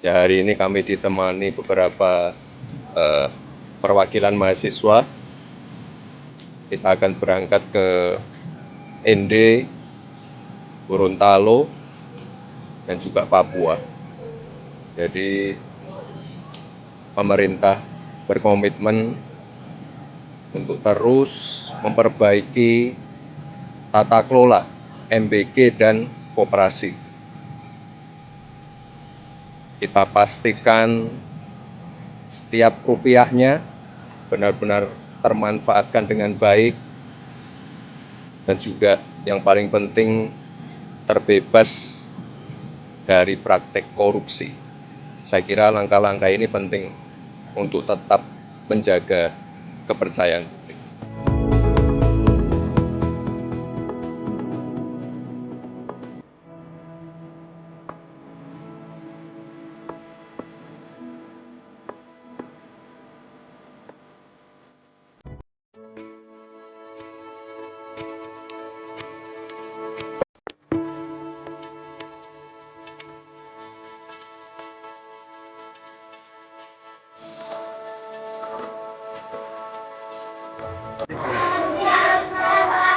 Ya, hari ini kami ditemani beberapa perwakilan mahasiswa. Kita akan berangkat ke ND, Gorontalo, dan juga Papua. Jadi pemerintah berkomitmen untuk terus memperbaiki tata kelola MBG dan koperasi. Kita pastikan setiap rupiahnya benar-benar termanfaatkan dengan baik, dan juga yang paling penting terbebas dari praktek korupsi. Saya kira langkah-langkah ini penting untuk tetap menjaga kepercayaan publik.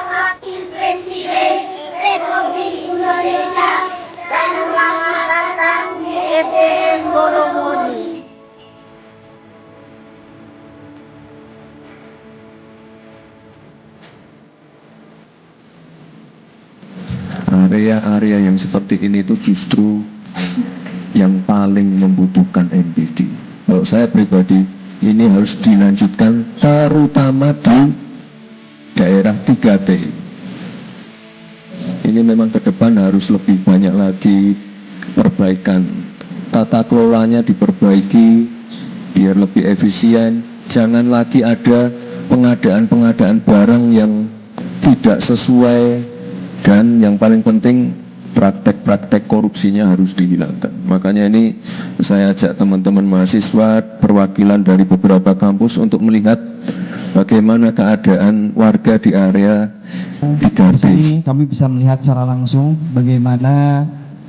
Wakil Presiden Republik Indonesia dan selamat datang di SDN Boromoni. Area-area yang seperti ini itu justru yang paling membutuhkan MBD. Kalau saya pribadi, ini harus dilanjutkan terutama di daerah 3T. Ini memang ke depan harus lebih banyak lagi perbaikan. Tata kelolanya diperbaiki biar lebih efisien. Jangan lagi ada pengadaan barang yang tidak sesuai, dan yang paling penting praktek-praktek korupsinya harus dihilangkan. Makanya ini saya ajak teman-teman mahasiswa, perwakilan dari beberapa kampus untuk melihat bagaimana keadaan warga di area 3T. Ini kami bisa melihat secara langsung bagaimana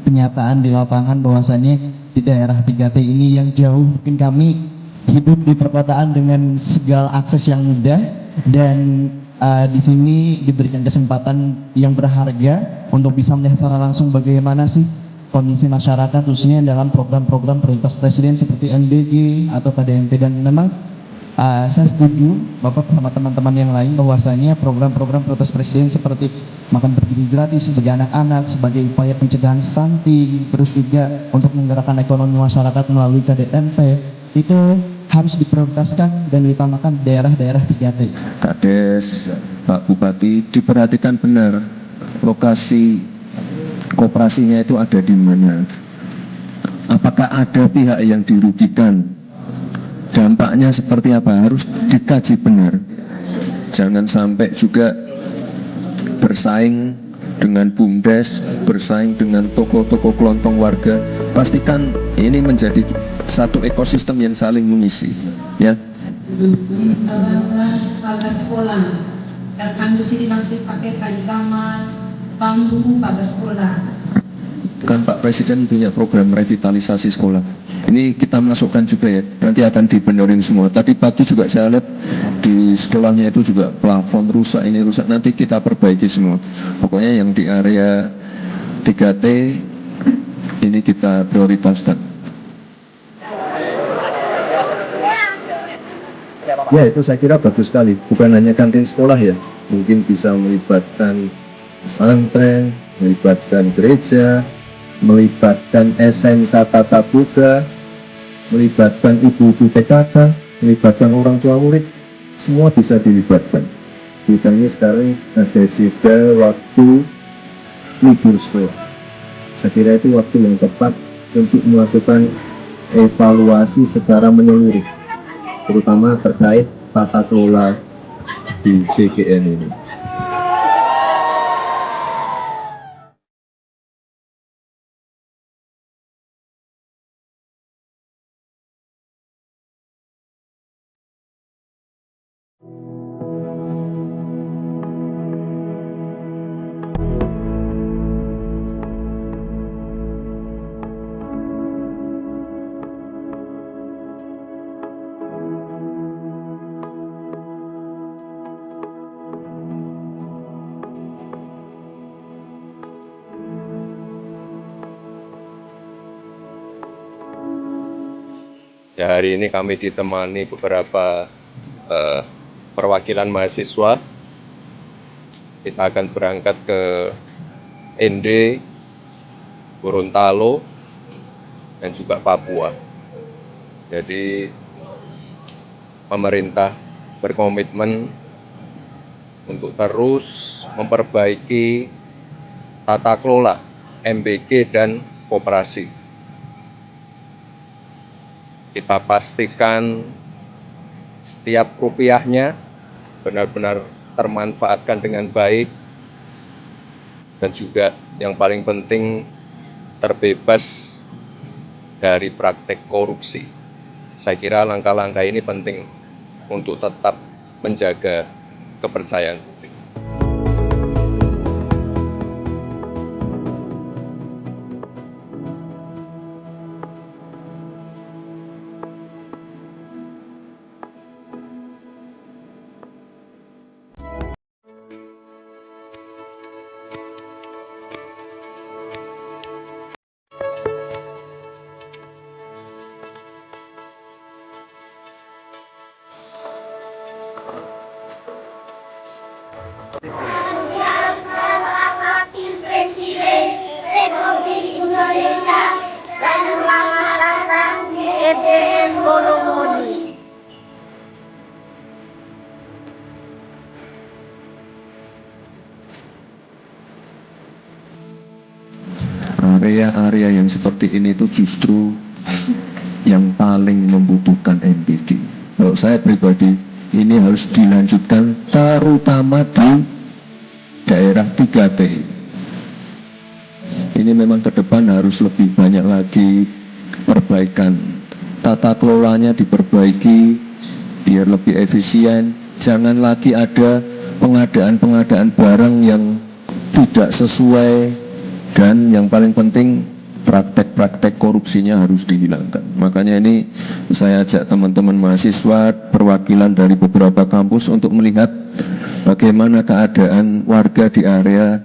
kenyataan di lapangan bahwasannya di daerah 3T ini yang jauh, mungkin kami hidup di perkotaan dengan segala akses yang mudah, dan di sini diberikan kesempatan yang berharga untuk bisa melihat secara langsung bagaimana sih kondisi masyarakat khususnya dalam program-program prioritas presiden seperti MBG atau KDMP. Dan memang saya setuju Bapak sama teman-teman yang lain bahwasanya program-program prioritas presiden seperti makan bergizi gratis bagi anak-anak sebagai upaya pencegahan stunting, terus juga untuk menggerakkan ekonomi masyarakat melalui KDMP, itu harus diprioritaskan dan diutamakan daerah-daerah 3T. Kades, Pak Bupati, diperhatikan benar lokasi koperasinya itu ada di mana. Apakah ada pihak yang dirugikan? Dampaknya seperti apa? Harus dikaji benar. Jangan sampai juga bersaing dengan BUMDes, bersaing dengan toko-toko kelontong warga. Pastikan ini menjadi satu ekosistem yang saling mengisi, ya. Pada sekolah, dan kami sini masih pakai kayu kamar, bambu pada sekolah. Kan Pak Presiden punya program revitalisasi sekolah. Ini kita masukkan juga ya, nanti akan dibenerin semua. Tadi pagi juga saya lihat di sekolahnya itu juga plafon rusak, ini rusak, nanti kita perbaiki semua. Pokoknya yang di area 3T ini kita prioritaskan. Ya, itu saya kira bagus sekali. Bukan hanya kantin sekolah ya, mungkin bisa melibatkan pesantren, melibatkan gereja, melibatkan SMK Tata Boga, melibatkan ibu-ibu PKK, melibatkan orang tua murid, semua bisa dilibatkan. Kita ini sekarang ada jeda waktu libur sekolah. Saya kira itu waktu yang tepat untuk melakukan evaluasi secara menyeluruh, terutama terkait tata kelola di BGN ini. Ya, hari ini kami ditemani beberapa perwakilan mahasiswa. Kita akan berangkat ke ND, Gorontalo, dan juga Papua. Jadi pemerintah berkomitmen untuk terus memperbaiki tata kelola MBG dan koperasi. Kita pastikan setiap rupiahnya benar-benar termanfaatkan dengan baik, dan juga yang paling penting terbebas dari praktek korupsi. Saya kira langkah-langkah ini penting untuk tetap menjaga kepercayaan publik. Yang Wakil Presiden Republik Indonesia dan selamat datang di SDN Bolomoni. Area-area yang seperti ini itu justru yang paling membutuhkan MBG. Kalau saya pribadi, ini harus dilanjutkan terutama di daerah 3T. Ini memang ke depan harus lebih banyak lagi perbaikan. Tata kelolanya diperbaiki biar lebih efisien. Jangan lagi ada pengadaan barang yang tidak sesuai, dan yang paling penting praktek-praktek korupsinya harus dihilangkan. Makanya ini saya ajak teman-teman mahasiswa, perwakilan dari beberapa kampus untuk melihat bagaimana keadaan warga di area